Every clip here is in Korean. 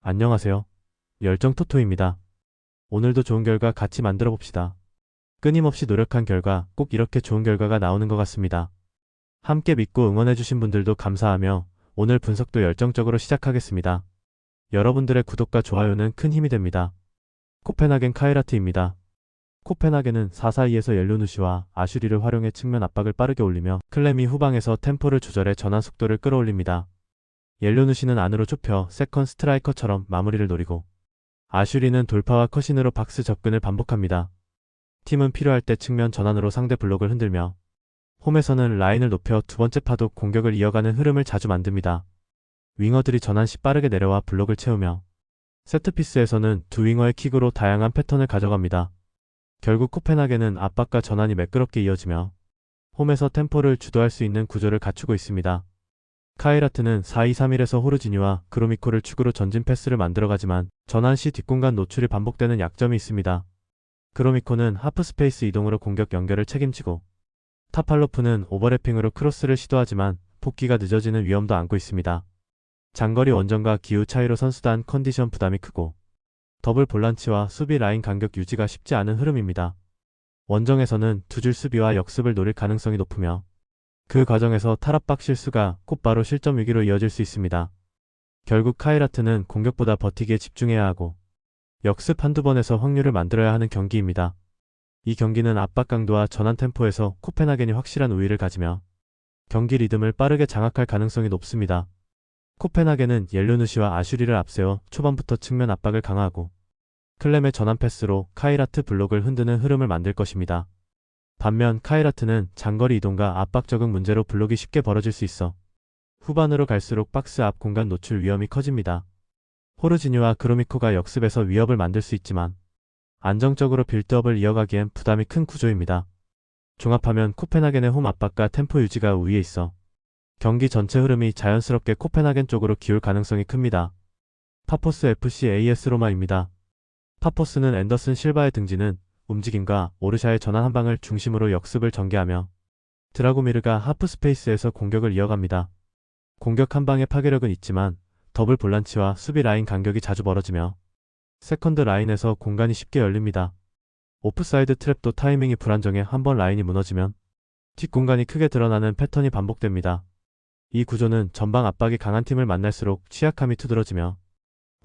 안녕하세요. 열정토토입니다. 오늘도 좋은 결과 같이 만들어 봅시다. 끊임없이 노력한 결과 꼭 이렇게 좋은 결과가 나오는 것 같습니다. 함께 믿고 응원해주신 분들도 감사하며 오늘 분석도 열정적으로 시작하겠습니다. 여러분들의 구독과 좋아요는 큰 힘이 됩니다. 코펜하겐 카이라트입니다. 코펜하겐은 4-4-2에서 옐루누시와 아슈리를 활용해 측면 압박을 빠르게 올리며 클레미 후방에서 템포를 조절해 전환 속도를 끌어올립니다. 옐루누시는 안으로 좁혀 세컨 스트라이커처럼 마무리를 노리고 아슈리는 돌파와 컷인으로 박스 접근을 반복합니다. 팀은 필요할 때 측면 전환으로 상대 블록을 흔들며 홈에서는 라인을 높여 두 번째 파도 공격을 이어가는 흐름을 자주 만듭니다. 윙어들이 전환 시 빠르게 내려와 블록을 채우며 세트피스에서는 두 윙어의 킥으로 다양한 패턴을 가져갑니다. 결국 코펜하겐은 압박과 전환이 매끄럽게 이어지며 홈에서 템포를 주도할 수 있는 구조를 갖추고 있습니다. 카이라트는 4-2-3-1에서 호르지뉴와 그로미코를 축으로 전진 패스를 만들어가지만 전환 시 뒷공간 노출이 반복되는 약점이 있습니다. 그로미코는 하프 스페이스 이동으로 공격 연결을 책임지고 타팔로프는 오버래핑으로 크로스를 시도하지만 복귀가 늦어지는 위험도 안고 있습니다. 장거리 원정과 기후 차이로 선수단 컨디션 부담이 크고 더블 볼란치와 수비 라인 간격 유지가 쉽지 않은 흐름입니다. 원정에서는 두 줄 수비와 역습을 노릴 가능성이 높으며 그 과정에서 탈압박 실수가 곧바로 실점 위기로 이어질 수 있습니다. 결국 카이라트는 공격보다 버티기에 집중해야 하고 역습 한두 번에서 확률을 만들어야 하는 경기입니다. 이 경기는 압박 강도와 전환 템포에서 코펜하겐이 확실한 우위를 가지며 경기 리듬을 빠르게 장악할 가능성이 높습니다. 코펜하겐은 옐루누시와 아슈리를 앞세워 초반부터 측면 압박을 강화하고 클렘의 전환 패스로 카이라트 블록을 흔드는 흐름을 만들 것입니다. 반면 카이라트는 장거리 이동과 압박 적응 문제로 블록이 쉽게 벌어질 수 있어 후반으로 갈수록 박스 앞 공간 노출 위험이 커집니다. 호르지뉴와 그로미코가 역습에서 위협을 만들 수 있지만 안정적으로 빌드업을 이어가기엔 부담이 큰 구조입니다. 종합하면 코펜하겐의 홈 압박과 템포 유지가 우위에 있어 경기 전체 흐름이 자연스럽게 코펜하겐 쪽으로 기울 가능성이 큽니다. 파포스 FC AS 로마입니다. 파포스는 앤더슨 실바의 등지는 움직임과 오르샤의 전환 한 방을 중심으로 역습을 전개하며 드라고미르가 하프 스페이스에서 공격을 이어갑니다. 공격 한 방의 파괴력은 있지만 더블 볼란치와 수비 라인 간격이 자주 벌어지며 세컨드 라인에서 공간이 쉽게 열립니다. 오프사이드 트랩도 타이밍이 불안정해 한 번 라인이 무너지면 뒷공간이 크게 드러나는 패턴이 반복됩니다. 이 구조는 전방 압박이 강한 팀을 만날수록 취약함이 두드러지며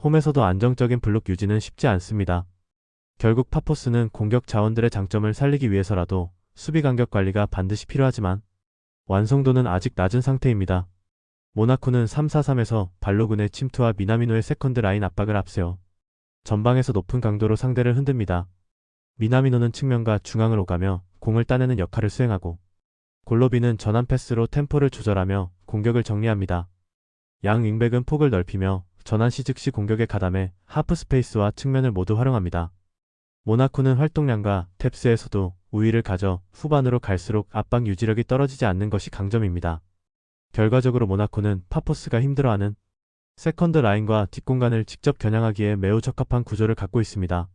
홈에서도 안정적인 블록 유지는 쉽지 않습니다. 결국 파포스는 공격 자원들의 장점을 살리기 위해서라도 수비 간격 관리가 반드시 필요하지만 완성도는 아직 낮은 상태입니다. 모나코는 3-4-3에서 발로군의 침투와 미나미노의 세컨드 라인 압박을 앞세워 전방에서 높은 강도로 상대를 흔듭니다. 미나미노는 측면과 중앙을 오가며 공을 따내는 역할을 수행하고 골로비는 전환 패스로 템포를 조절하며 공격을 정리합니다. 양 윙백은 폭을 넓히며 전환 시 즉시 공격에 가담해 하프 스페이스와 측면을 모두 활용합니다. 모나코는 활동량과 탭스에서도 우위를 가져 후반으로 갈수록 압박 유지력이 떨어지지 않는 것이 강점입니다. 결과적으로 모나코는 파포스가 힘들어하는 세컨드 라인과 뒷공간을 직접 겨냥하기에 매우 적합한 구조를 갖고 있습니다.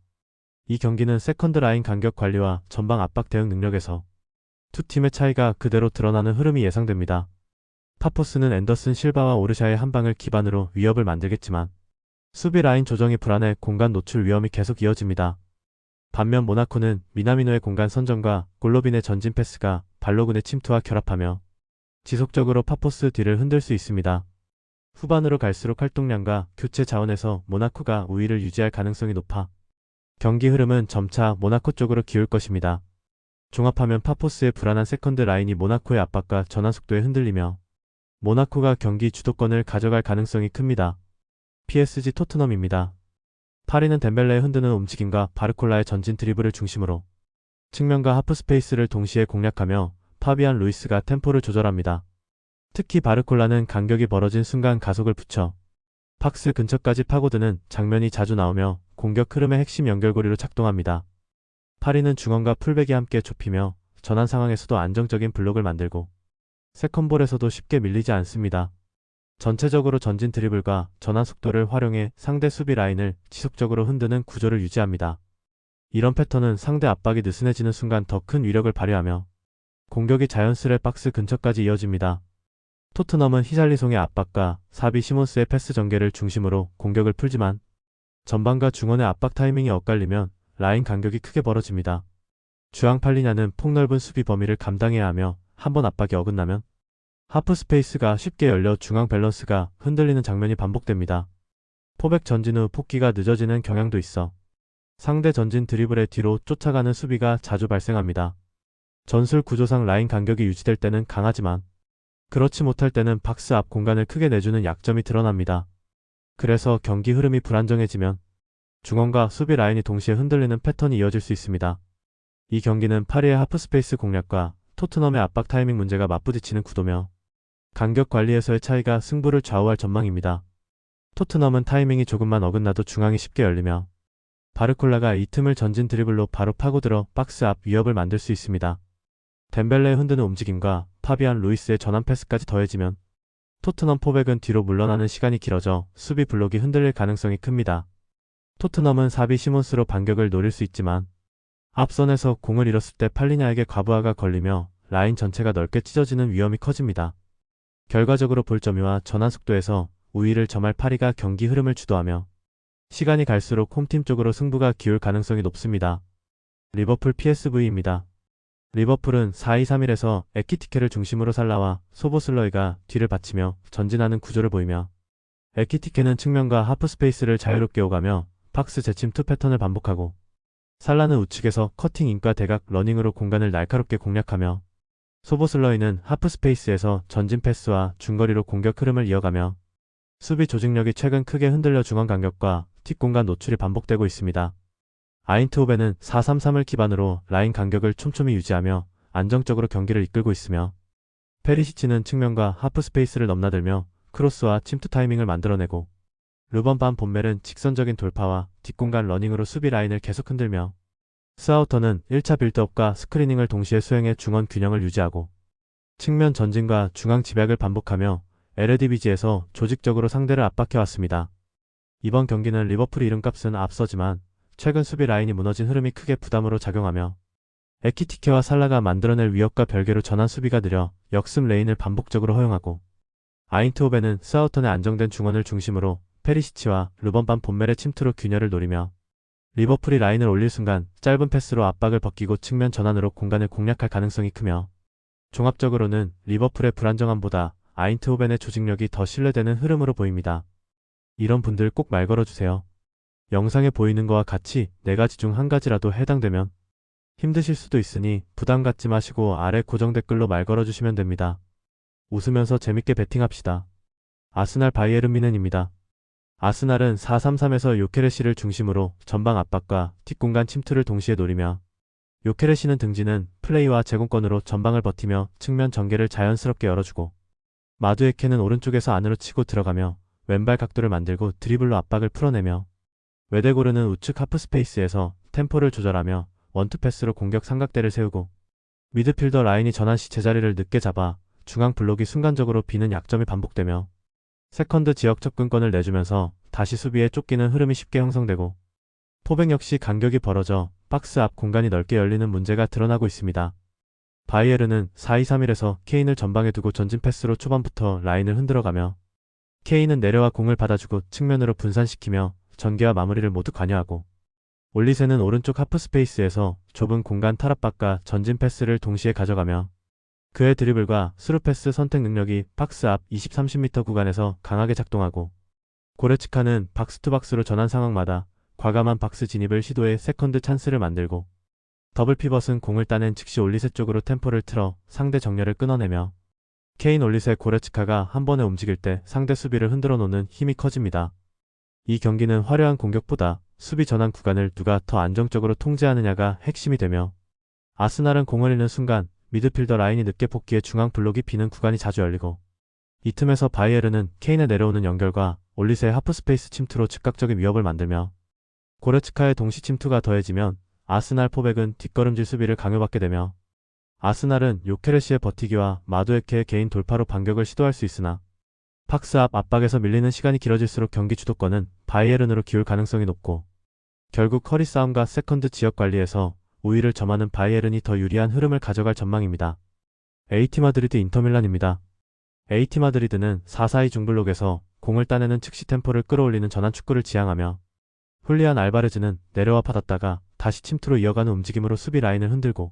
이 경기는 세컨드 라인 간격 관리와 전방 압박 대응 능력에서 두 팀의 차이가 그대로 드러나는 흐름이 예상됩니다. 파포스는 앤더슨 실바와 오르샤의 한 방을 기반으로 위협을 만들겠지만 수비 라인 조정이 불안해 공간 노출 위험이 계속 이어집니다. 반면 모나코는 미나미노의 공간 선정과 골로빈의 전진 패스가 발로군의 침투와 결합하며 지속적으로 파포스 뒤를 흔들 수 있습니다. 후반으로 갈수록 활동량과 교체 자원에서 모나코가 우위를 유지할 가능성이 높아 경기 흐름은 점차 모나코 쪽으로 기울 것입니다. 종합하면 파포스의 불안한 세컨드 라인이 모나코의 압박과 전환 속도에 흔들리며 모나코가 경기 주도권을 가져갈 가능성이 큽니다. PSG 토트넘입니다. 파리는 덴벨레의 흔드는 움직임과 바르콜라의 전진 드리블을 중심으로 측면과 하프 스페이스를 동시에 공략하며 파비안 루이스가 템포를 조절합니다. 특히 바르콜라는 간격이 벌어진 순간 가속을 붙여 박스 근처까지 파고드는 장면이 자주 나오며 공격 흐름의 핵심 연결고리로 작동합니다. 파리는 중원과 풀백이 함께 좁히며 전환 상황에서도 안정적인 블록을 만들고 세컨볼에서도 쉽게 밀리지 않습니다. 전체적으로 전진 드리블과 전환 속도를 활용해 상대 수비 라인을 지속적으로 흔드는 구조를 유지합니다. 이런 패턴은 상대 압박이 느슨해지는 순간 더 큰 위력을 발휘하며 공격이 자연스레 박스 근처까지 이어집니다. 토트넘은 히샬리송의 압박과 사비 시몬스의 패스 전개를 중심으로 공격을 풀지만 전방과 중원의 압박 타이밍이 엇갈리면 라인 간격이 크게 벌어집니다. 주앙 팔리냐는 폭넓은 수비 범위를 감당해야 하며 한번 압박이 어긋나면 하프 스페이스가 쉽게 열려 중앙 밸런스가 흔들리는 장면이 반복됩니다. 포백 전진 후 폭기가 늦어지는 경향도 있어 상대 전진 드리블의 뒤로 쫓아가는 수비가 자주 발생합니다. 전술 구조상 라인 간격이 유지될 때는 강하지만 그렇지 못할 때는 박스 앞 공간을 크게 내주는 약점이 드러납니다. 그래서 경기 흐름이 불안정해지면 중원과 수비 라인이 동시에 흔들리는 패턴이 이어질 수 있습니다. 이 경기는 파리의 하프스페이스 공략과 토트넘의 압박 타이밍 문제가 맞부딪히는 구도며 간격 관리에서의 차이가 승부를 좌우할 전망입니다. 토트넘은 타이밍이 조금만 어긋나도 중앙이 쉽게 열리며 바르콜라가 이 틈을 전진 드리블로 바로 파고들어 박스 앞 위협을 만들 수 있습니다. 덴벨레의 흔드는 움직임과 파비안 루이스의 전환 패스까지 더해지면 토트넘 포백은 뒤로 물러나는 시간이 길어져 수비 블록이 흔들릴 가능성이 큽니다. 토트넘은 사비 시몬스로 반격을 노릴 수 있지만 앞선에서 공을 잃었을 때 팔리냐에게 과부하가 걸리며 라인 전체가 넓게 찢어지는 위험이 커집니다. 결과적으로 볼 점유와 전환 속도에서 우위를 점할 파리가 경기 흐름을 주도하며 시간이 갈수록 홈팀 쪽으로 승부가 기울 가능성이 높습니다. 리버풀 PSV입니다. 리버풀은 4-2-3-1에서 에키티케를 중심으로 살라와 소보슬러이가 뒤를 받치며 전진하는 구조를 보이며 에키티케는 측면과 하프스페이스를 자유롭게 오가며 박스 재침 투 패턴을 반복하고 살라는 우측에서 커팅 인과 대각 러닝으로 공간을 날카롭게 공략하며 소보슬러이는 하프스페이스에서 전진 패스와 중거리로 공격 흐름을 이어가며 수비 조직력이 최근 크게 흔들려 중원 간격과 뒷공간 노출이 반복되고 있습니다. 아인트호벤은 4-3-3을 기반으로 라인 간격을 촘촘히 유지하며 안정적으로 경기를 이끌고 있으며 페리시치는 측면과 하프 스페이스를 넘나들며 크로스와 침투 타이밍을 만들어내고 르번 반 본멜은 직선적인 돌파와 뒷공간 러닝으로 수비 라인을 계속 흔들며 스아우터는 1차 빌드업과 스크리닝을 동시에 수행해 중원 균형을 유지하고 측면 전진과 중앙 집약을 반복하며 에르디비지에서 조직적으로 상대를 압박해왔습니다. 이번 경기는 리버풀이 이름값은 앞서지만 최근 수비 라인이 무너진 흐름이 크게 부담으로 작용하며 에키티케와 살라가 만들어낼 위협과 별개로 전환 수비가 느려 역습 레인을 반복적으로 허용하고 아인트호벤은 스아우턴의 안정된 중원을 중심으로 페리시치와 르번 반 본멜의 침투로 균열을 노리며 리버풀이 라인을 올릴 순간 짧은 패스로 압박을 벗기고 측면 전환으로 공간을 공략할 가능성이 크며 종합적으로는 리버풀의 불안정함보다 아인트호벤의 조직력이 더 신뢰되는 흐름으로 보입니다. 이런 분들 꼭 말 걸어주세요. 영상에 보이는 거와 같이 4가지 중 한 가지라도 해당되면 힘드실 수도 있으니 부담 갖지 마시고 아래 고정 댓글로 말 걸어주시면 됩니다. 웃으면서 재밌게 베팅합시다. 아스날 바이에른 뮌헨입니다. 아스날은 4-3-3에서 요케레시를 중심으로 전방 압박과 뒷공간 침투를 동시에 노리며 요케레시는 등지는 플레이와 제공권으로 전방을 버티며 측면 전개를 자연스럽게 열어주고 마두에케는 오른쪽에서 안으로 치고 들어가며 왼발 각도를 만들고 드리블로 압박을 풀어내며 웨데고르는 우측 하프스페이스에서 템포를 조절하며 원투 패스로 공격 삼각대를 세우고 미드필더 라인이 전환 시 제자리를 늦게 잡아 중앙 블록이 순간적으로 비는 약점이 반복되며 세컨드 지역 접근권을 내주면서 다시 수비에 쫓기는 흐름이 쉽게 형성되고 포백 역시 간격이 벌어져 박스 앞 공간이 넓게 열리는 문제가 드러나고 있습니다. 바이에른은 4-2-3-1에서 케인을 전방에 두고 전진 패스로 초반부터 라인을 흔들어가며 케인은 내려와 공을 받아주고 측면으로 분산시키며 전개와 마무리를 모두 관여하고 올리세는 오른쪽 하프스페이스에서 좁은 공간 탈압박과 전진 패스를 동시에 가져가며 그의 드리블과 스루패스 선택 능력이 박스 앞 20-30m 구간에서 강하게 작동하고 고레츠카는 박스투박스로 전환 상황마다 과감한 박스 진입을 시도해 세컨드 찬스를 만들고 더블 피벗은 공을 따낸 즉시 올리세 쪽으로 템포를 틀어 상대 정렬을 끊어내며 케인 올리세 고레츠카가 한 번에 움직일 때 상대 수비를 흔들어 놓는 힘이 커집니다. 이 경기는 화려한 공격보다 수비 전환 구간을 누가 더 안정적으로 통제하느냐가 핵심이 되며 아스날은 공을 잃는 순간 미드필더 라인이 늦게 복귀해 중앙 블록이 비는 구간이 자주 열리고 이 틈에서 바이에른은 케인에 내려오는 연결과 올리세의 하프스페이스 침투로 즉각적인 위협을 만들며 고레츠카의 동시 침투가 더해지면 아스날 포백은 뒷걸음질 수비를 강요받게 되며 아스날은 요케레시의 버티기와 마두에케의 개인 돌파로 반격을 시도할 수 있으나 박스 앞 압박에서 밀리는 시간이 길어질수록 경기 주도권은 바이에른으로 기울 가능성이 높고 결국 커리 싸움과 세컨드 지역 관리에서 우위를 점하는 바이에른이 더 유리한 흐름을 가져갈 전망입니다. AT 마드리드 인터밀란입니다. AT 마드리드는 4-4-2 중블록에서 공을 따내는 즉시 템포를 끌어올리는 전환 축구를 지향하며 훌리안 알바레즈는 내려와 받았다가 다시 침투로 이어가는 움직임으로 수비 라인을 흔들고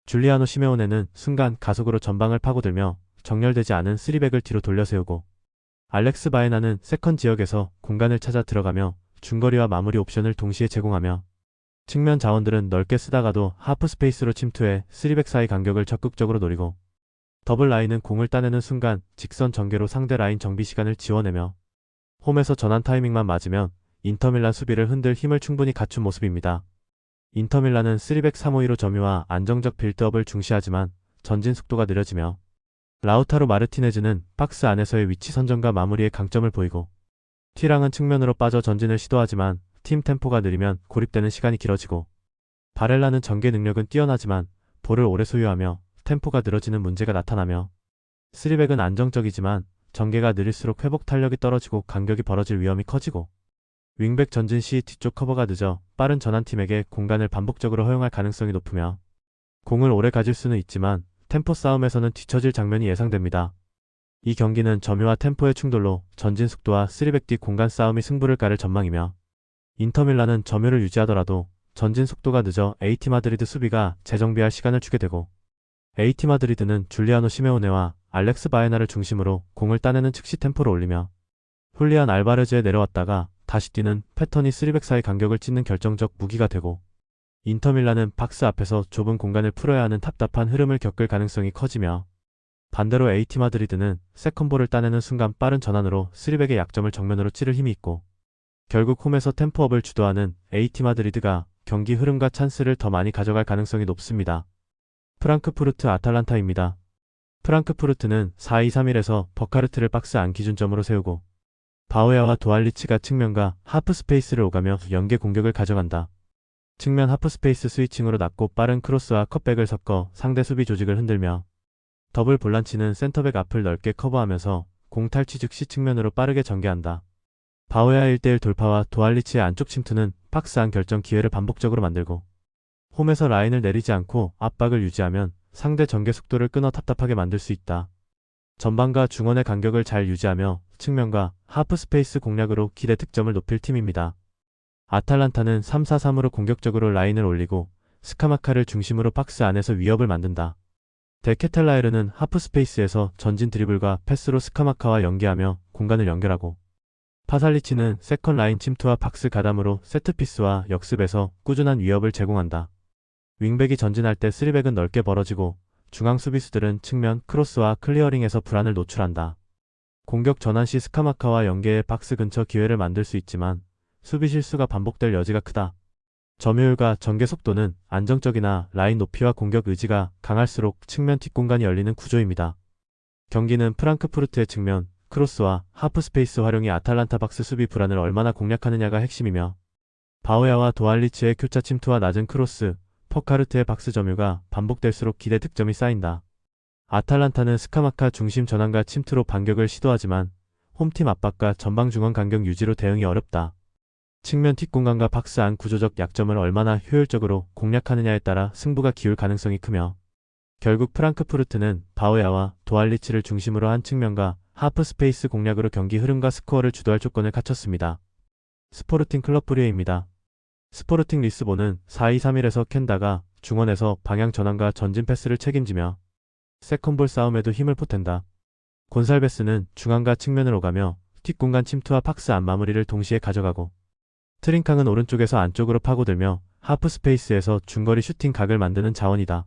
줄리아노 시메오네는 순간 가속으로 전방을 파고들며 정렬되지 않은 3백을 뒤로 돌려 세우고 알렉스 바에나는 세컨 지역에서 공간을 찾아 들어가며 중거리와 마무리 옵션을 동시에 제공하며 측면 자원들은 넓게 쓰다가도 하프 스페이스로 침투해 3백 사이 간격을 적극적으로 노리고 더블 라인은 공을 따내는 순간 직선 전개로 상대 라인 정비 시간을 지워내며 홈에서 전환 타이밍만 맞으면 인터밀란 수비를 흔들 힘을 충분히 갖춘 모습입니다. 인터밀란은 3백 352로 점유와 안정적 빌드업을 중시하지만 전진 속도가 느려지며 라우타로 마르티네즈는 박스 안에서의 위치 선정과 마무리에 강점을 보이고 티랑은 측면으로 빠져 전진을 시도하지만 팀 템포가 느리면 고립되는 시간이 길어지고 바렐라는 전개 능력은 뛰어나지만 볼을 오래 소유하며 템포가 늘어지는 문제가 나타나며 3백은 안정적이지만 전개가 느릴수록 회복 탄력이 떨어지고 간격이 벌어질 위험이 커지고 윙백 전진 시 뒤쪽 커버가 늦어 빠른 전환팀에게 공간을 반복적으로 허용할 가능성이 높으며 공을 오래 가질 수는 있지만 템포 싸움에서는 뒤처질 장면이 예상됩니다. 이 경기는 점유와 템포의 충돌로 전진 속도와 3백 뒤 공간 싸움이 승부를 가를 전망이며 인터밀란은 점유를 유지하더라도 전진 속도가 늦어 AT 마드리드 수비가 재정비할 시간을 주게 되고 AT 마드리드는 줄리아노 시메오네와 알렉스 바에나를 중심으로 공을 따내는 즉시 템포를 올리며 훌리안 알바레즈에 내려왔다가 다시 뛰는 패턴이 3백 사이 간격을 찢는 결정적 무기가 되고 인터밀란은 박스 앞에서 좁은 공간을 풀어야 하는 답답한 흐름을 겪을 가능성이 커지며 반대로 AT 마드리드는 세컨볼을 따내는 순간 빠른 전환으로 3백의 약점을 정면으로 찌를 힘이 있고 결국 홈에서 템포업을 주도하는 AT 마드리드가 경기 흐름과 찬스를 더 많이 가져갈 가능성이 높습니다. 프랑크푸르트 아탈란타입니다. 프랑크푸르트는 4-2-3-1에서 버카르트를 박스 안 기준점으로 세우고 바오야와 도알리치가 측면과 하프 스페이스를 오가며 연계 공격을 가져간다. 측면 하프 스페이스 스위칭으로 낮고 빠른 크로스와 컷백을 섞어 상대 수비 조직을 흔들며 더블 볼란치는 센터백 앞을 넓게 커버하면서 공 탈취 즉시 측면으로 빠르게 전개한다. 바오야 1대1 돌파와 도알리치의 안쪽 침투는 박스 안 결정 기회를 반복적으로 만들고 홈에서 라인을 내리지 않고 압박을 유지하면 상대 전개 속도를 끊어 답답하게 만들 수 있다. 전방과 중원의 간격을 잘 유지하며 측면과 하프 스페이스 공략으로 기대 득점을 높일 팀입니다. 아탈란타는 3-4-3으로 공격적으로 라인을 올리고 스카마카를 중심으로 박스 안에서 위협을 만든다. 데케텔라에르는 하프 스페이스에서 전진 드리블과 패스로 스카마카와 연계하며 공간을 연결하고 파살리치는 세컨 라인 침투와 박스 가담으로 세트피스와 역습에서 꾸준한 위협을 제공한다. 윙백이 전진할 때 3백은 넓게 벌어지고 중앙 수비수들은 측면 크로스와 클리어링에서 불안을 노출한다. 공격 전환 시 스카마카와 연계해 박스 근처 기회를 만들 수 있지만 수비 실수가 반복될 여지가 크다. 점유율과 전개 속도는 안정적이나 라인 높이와 공격 의지가 강할수록 측면 뒷공간이 열리는 구조입니다. 경기는 프랑크푸르트의 측면, 크로스와 하프 스페이스 활용이 아탈란타 박스 수비 불안을 얼마나 공략하느냐가 핵심이며 바오야와 도알리치의 교차 침투와 낮은 크로스, 퍼카르트의 박스 점유가 반복될수록 기대 득점이 쌓인다. 아탈란타는 스카마카 중심 전환과 침투로 반격을 시도하지만 홈팀 압박과 전방 중원 간격 유지로 대응이 어렵다. 측면 뒷공간과 박스 안 구조적 약점을 얼마나 효율적으로 공략하느냐에 따라 승부가 기울 가능성이 크며 결국 프랑크푸르트는 바오야와 도알리치를 중심으로 한 측면과 하프 스페이스 공략으로 경기 흐름과 스코어를 주도할 조건을 갖췄습니다. 스포르팅 클럽 브리에입니다. 스포르팅 리스본은 4-2-3-1에서 켄다가 중원에서 방향 전환과 전진 패스를 책임지며 세컨볼 싸움에도 힘을 보탠다. 곤살베스는 중앙과 측면을 오가며 뒷공간 침투와 박스 안 마무리를 동시에 가져가고 트링캉은 오른쪽에서 안쪽으로 파고들며 하프 스페이스에서 중거리 슈팅 각을 만드는 자원이다.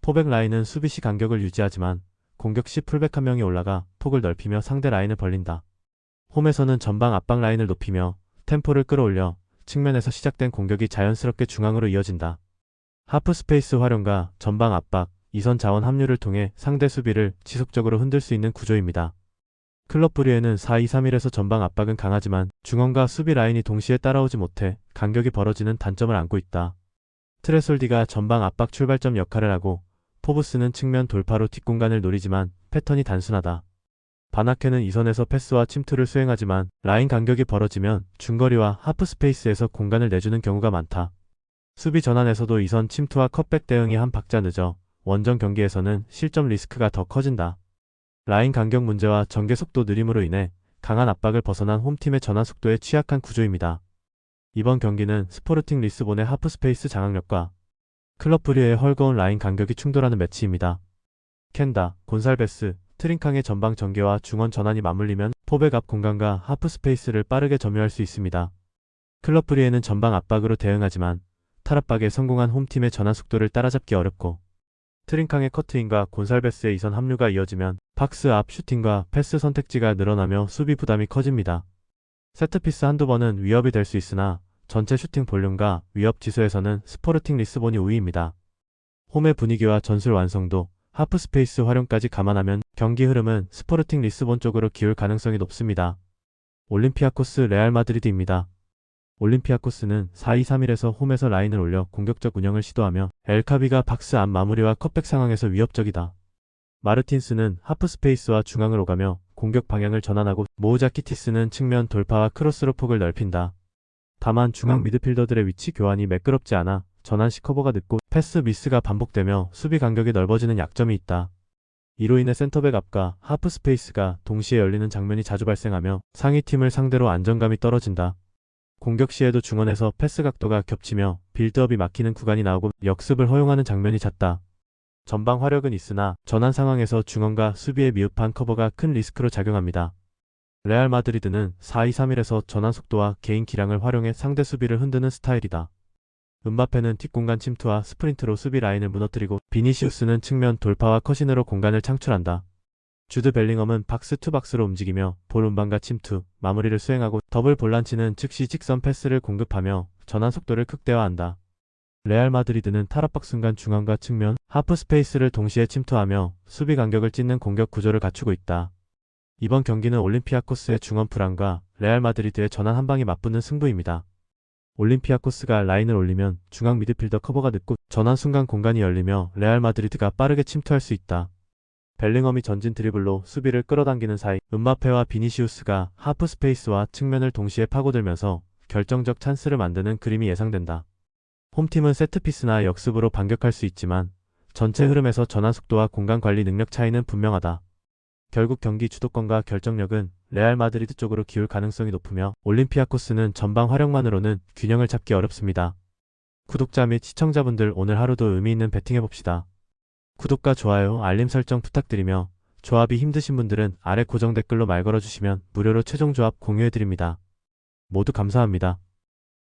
포백 라인은 수비 시 간격을 유지하지만 공격 시 풀백 한 명이 올라가 폭을 넓히며 상대 라인을 벌린다. 홈에서는 전방 압박 라인을 높이며 템포를 끌어올려 측면에서 시작된 공격이 자연스럽게 중앙으로 이어진다. 하프 스페이스 활용과 전방 압박, 이선 자원 합류를 통해 상대 수비를 지속적으로 흔들 수 있는 구조입니다. 클럽 브리에는 4-2-3-1에서 전방 압박은 강하지만 중원과 수비 라인이 동시에 따라오지 못해 간격이 벌어지는 단점을 안고 있다. 트레솔디가 전방 압박 출발점 역할을 하고 포브스는 측면 돌파로 뒷공간을 노리지만 패턴이 단순하다. 바나케는 이선에서 패스와 침투를 수행하지만 라인 간격이 벌어지면 중거리와 하프 스페이스에서 공간을 내주는 경우가 많다. 수비 전환에서도 이선 침투와 컷백 대응이 한 박자 늦어 원정 경기에서는 실점 리스크가 더 커진다. 라인 간격 문제와 전개 속도 느림으로 인해 강한 압박을 벗어난 홈팀의 전환 속도에 취약한 구조입니다. 이번 경기는 스포르팅 리스본의 하프스페이스 장악력과 클럽 브리에의 헐거운 라인 간격이 충돌하는 매치입니다. 켄다, 곤살베스, 트링캉의 전방 전개와 중원 전환이 맞물리면 포백 앞 공간과 하프스페이스를 빠르게 점유할 수 있습니다. 클럽 브리에는 전방 압박으로 대응하지만 탈압박에 성공한 홈팀의 전환 속도를 따라잡기 어렵고, 트링캉의 커트인과 곤살베스의 이선 합류가 이어지면 박스 앞 슈팅과 패스 선택지가 늘어나며 수비 부담이 커집니다. 세트피스 한두 번은 위협이 될 수 있으나 전체 슈팅 볼륨과 위협 지수에서는 스포르팅 리스본이 우위입니다. 홈의 분위기와 전술 완성도, 하프스페이스 활용까지 감안하면 경기 흐름은 스포르팅 리스본 쪽으로 기울 가능성이 높습니다. 올림피아코스 레알 마드리드입니다. 올림피아코스는 4-2-3-1에서 홈에서 라인을 올려 공격적 운영을 시도하며 엘카비가 박스 앞 마무리와 컷백 상황에서 위협적이다. 마르틴스는 하프스페이스와 중앙을 오가며 공격 방향을 전환하고 모우자키티스는 측면 돌파와 크로스로 폭을 넓힌다. 다만 중앙 미드필더들의 위치 교환이 매끄럽지 않아 전환 시 커버가 늦고 패스 미스가 반복되며 수비 간격이 넓어지는 약점이 있다. 이로 인해 센터백 앞과 하프스페이스가 동시에 열리는 장면이 자주 발생하며 상위팀을 상대로 안정감이 떨어진다. 공격 시에도 중원에서 패스 각도가 겹치며 빌드업이 막히는 구간이 나오고 역습을 허용하는 장면이 잦다. 전방 화력은 있으나 전환 상황에서 중원과 수비의 미흡한 커버가 큰 리스크로 작용합니다. 레알 마드리드는 4-2-3-1에서 전환 속도와 개인 기량을 활용해 상대 수비를 흔드는 스타일이다. 음바페는 뒷공간 침투와 스프린트로 수비 라인을 무너뜨리고 비니시우스는 측면 돌파와 컷인으로 공간을 창출한다. 주드 벨링엄은 박스 투 박스로 움직이며 볼 운반과 침투, 마무리를 수행하고 더블 볼란치는 즉시 직선 패스를 공급하며 전환 속도를 극대화한다. 레알 마드리드는 탈압박 순간 중앙과 측면, 하프 스페이스를 동시에 침투하며 수비 간격을 찢는 공격 구조를 갖추고 있다. 이번 경기는 올림피아코스의 중원 불안과 레알 마드리드의 전환 한방이 맞붙는 승부입니다. 올림피아코스가 라인을 올리면 중앙 미드필더 커버가 늦고 전환 순간 공간이 열리며 레알 마드리드가 빠르게 침투할 수 있다. 벨링엄이 전진 드리블로 수비를 끌어당기는 사이 음바페와 비니시우스가 하프 스페이스와 측면을 동시에 파고들면서 결정적 찬스를 만드는 그림이 예상된다. 홈팀은 세트피스나 역습으로 반격할 수 있지만 전체 흐름에서 전환 속도와 공간 관리 능력 차이는 분명하다. 결국 경기 주도권과 결정력은 레알 마드리드 쪽으로 기울 가능성이 높으며 올림피아코스는 전방 활용만으로는 균형을 잡기 어렵습니다. 구독자 및 시청자분들 오늘 하루도 의미 있는 배팅해봅시다. 구독과 좋아요, 알림 설정 부탁드리며 조합이 힘드신 분들은 아래 고정 댓글로 말 걸어주시면 무료로 최종 조합 공유해드립니다. 모두 감사합니다.